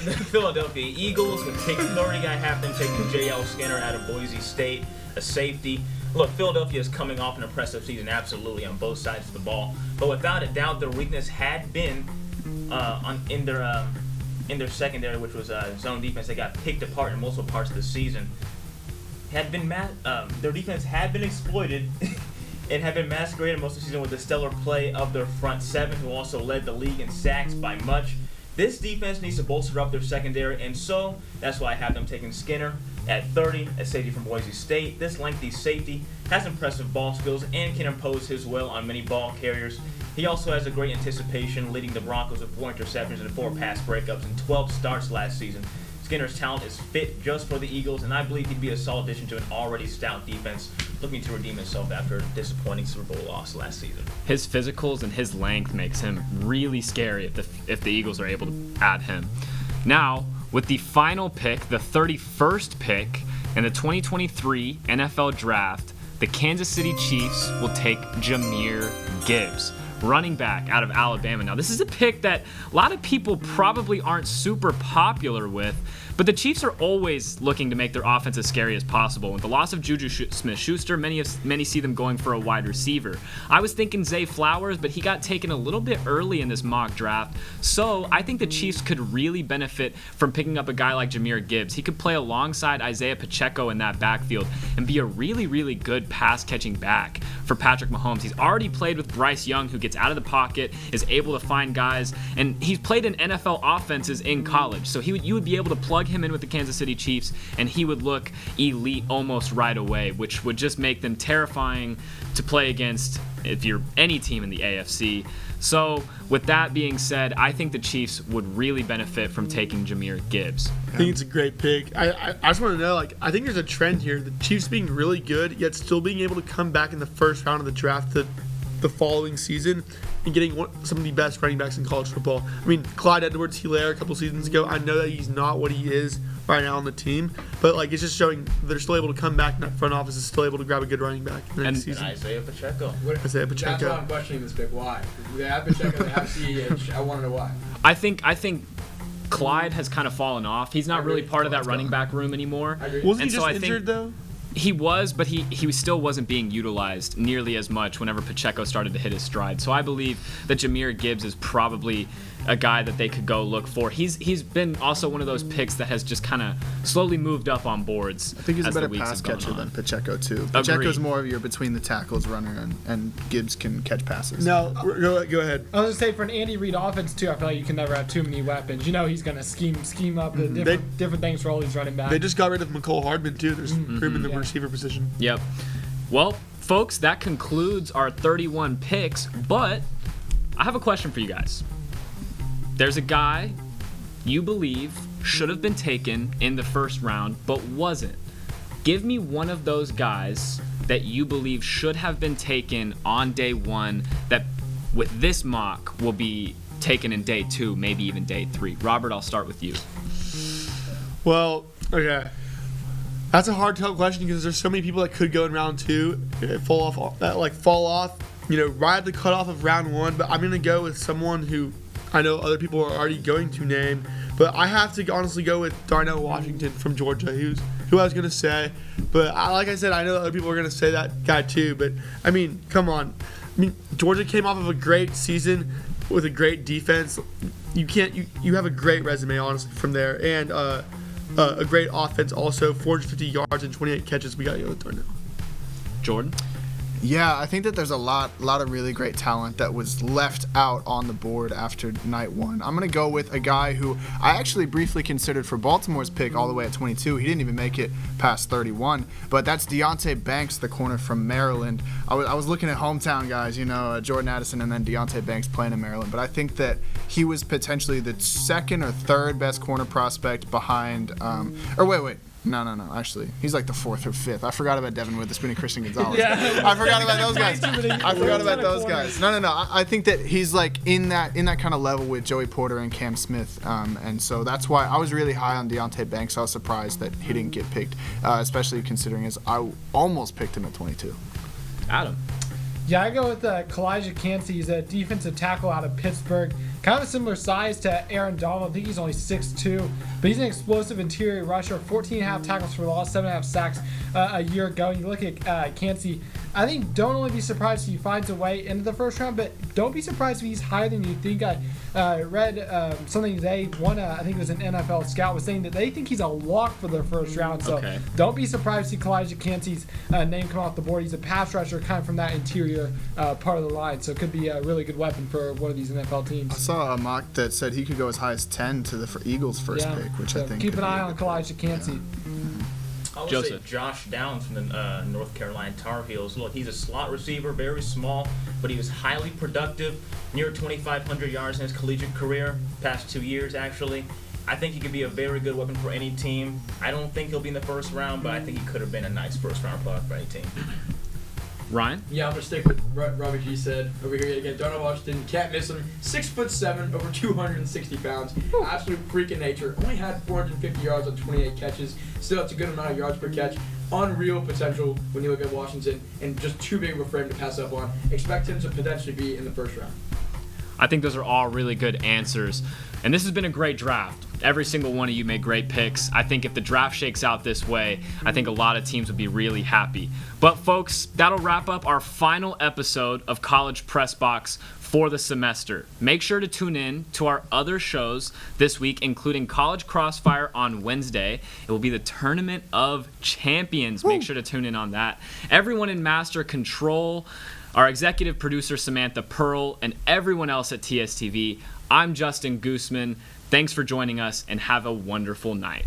The Philadelphia Eagles with pick 30, I have them taking J.L. Skinner out of Boise State, a safety. Look, Philadelphia is coming off an impressive season, absolutely, on both sides of the ball. But without a doubt, their weakness had been in their secondary, which was zone defense. They got picked apart in multiple parts of the season. Their defense had been exploited and had been masqueraded most of the season with the stellar play of their front seven, who also led the league in sacks by much. This defense needs to bolster up their secondary, and so that's why I have them taking Skinner at 30, a safety from Boise State. This lengthy safety has impressive ball skills and can impose his will on many ball carriers. He also has a great anticipation, leading the Broncos with 4 interceptions and 4 pass breakups and 12 starts last season. Skinner's talent is fit just for the Eagles, and I believe he'd be a solid addition to an already stout defense looking to redeem itself after a disappointing Super Bowl loss last season. His physicals and his length makes him really scary if the Eagles are able to add him. Now, with the final pick, the 31st pick in the 2023 NFL Draft, the Kansas City Chiefs will take Jahmyr Gibbs, running back out of Alabama. Now, this is a pick that a lot of people probably aren't super popular with, but the Chiefs are always looking to make their offense as scary as possible. With the loss of Juju Smith-Schuster, many see them going for a wide receiver. I was thinking Zay Flowers, but he got taken a little bit early in this mock draft, so I think the Chiefs could really benefit from picking up a guy like Jahmyr Gibbs. He could play alongside Isaiah Pacheco in that backfield and be a really, really good pass-catching back for Patrick Mahomes. He's already played with Bryce Young, who gets out of the pocket, is able to find guys, and he's played in NFL offenses in college, so you would be able to plug him in with the Kansas City Chiefs, and he would look elite almost right away, which would just make them terrifying to play against if you're any team in the AFC. So with that being said, I think the Chiefs would really benefit from taking Jahmyr Gibbs. I think it's a great pick. I just want to know, I think there's a trend here. The Chiefs being really good, yet still being able to come back in the first round of the draft the following season and getting some of the best running backs in college football. I mean, Clyde Edwards-Helaire a couple seasons ago, I know that he's not what he is right now on the team, but it's just showing they're still able to come back, and that front office is still able to grab a good running back next season. And Isaiah Pacheco. Isaiah Pacheco. That's why I'm questioning this pick. Why? They have Pacheco, they have CEH. I want to know why. I think Clyde has kind of fallen off. He's not really part of that running back room anymore. Wasn't he just injured, though? He was, but he still wasn't being utilized nearly as much whenever Pacheco started to hit his stride. So I believe that Jahmyr Gibbs is probably a guy that they could go look for. He's been also one of those picks that has just kind of slowly moved up on boards. I think he's a better pass catcher than Pacheco, too. Pacheco's more of your between the tackles runner, and Gibbs can catch passes. No, go ahead. I was going to say, for an Andy Reid offense, too, I feel like you can never have too many weapons. You know he's going to scheme up the different things for all these running backs. They just got rid of McCole Hardman, too. There's room in the receiver position. Yep. Well, folks, that concludes our 31 picks, but I have a question for you guys. There's a guy you believe should have been taken in the first round but wasn't. Give me one of those guys that you believe should have been taken on day one that with this mock will be taken in day 2, maybe even day 3. Robert, I'll start with you. Well, okay. That's a hard question because there's so many people that could go in round 2 fall off, right at the cutoff of round 1. But I'm gonna go with someone who I know other people are already going to name, but I have to honestly go with Darnell Washington from Georgia, who I was gonna say. But like I said, I know other people are gonna say that guy too. But I mean, come on. I mean, Georgia came off of a great season with a great defense. You have a great resume honestly from there, and a great offense also. 450 yards and 28 catches. We got to go with Darnell. Jordan? Yeah, I think that there's a lot of really great talent that was left out on the board after night 1. I'm going to go with a guy who I actually briefly considered for Baltimore's pick all the way at 22. He didn't even make it past 31, but that's Deonte Banks, the corner from Maryland. I was looking at hometown guys, Jordan Addison and then Deonte Banks playing in Maryland, but I think that he was potentially the second or third best corner prospect behind No. Actually, he's like the 4th or 5th. I forgot about Devin Witherspoon and Christian Gonzalez. Yeah. I forgot about those guys. I forgot about those corners. guys. No. I think that he's like in that kind of level with Joey Porter and Cam Smith, and so that's why I was really high on Deontay Banks. I was surprised that he didn't get picked, especially considering as I almost picked him at 22. Adam. Yeah, I go with Kalijah Cansey. He's a defensive tackle out of Pittsburgh. Kind of a similar size to Aaron Donald. I think he's only 6'2", but he's an explosive interior rusher. 14.5 tackles for loss, 7.5 sacks a year ago. And you look at Cansey, I think don't only be surprised if he finds a way into the first round, but don't be surprised if he's higher than you think. I read something today. I think it was an NFL scout, was saying that they think he's a lock for the first round. So don't be surprised to see Kalijah Cansey's name come off the board. He's a pass rusher kind of from that interior part of the line. So it could be a really good weapon for one of these NFL teams. I saw a mock that said he could go as high as 10 to the Eagles' first pick, which I think keep an eye on Kalijah Cansey. I would Joseph. say Josh Downs from the North Carolina Tar Heels. Look, he's a slot receiver, very small, but he was highly productive, near 2,500 yards in his collegiate career, past 2 years actually. I think he could be a very good weapon for any team. I don't think he'll be in the first round, but I think he could have been a nice first-round product for any team. Ryan? Yeah, I'm going to stick with Robbie G said over here again. Donald Washington, can't miss him. 6'7", over 260 pounds. Absolute freak in nature. Only had 450 yards on 28 catches. Still, that's a good amount of yards per catch. Unreal potential when you look at Washington, and just too big of a frame to pass up on. Expect him to potentially be in the first round. I think those are all really good answers. And this has been a great draft. Every single one of you made great picks. I think if the draft shakes out this way, I think a lot of teams would be really happy. But folks, that'll wrap up our final episode of College Press Box for the semester. Make sure to tune in to our other shows this week, including College Crossfire on Wednesday. It will be the Tournament of Champions. Make sure to tune in on that. Everyone in Master Control, our executive producer Samantha Pearl, and everyone else at TSTV. I'm Justin Goosman. Thanks for joining us, and have a wonderful night.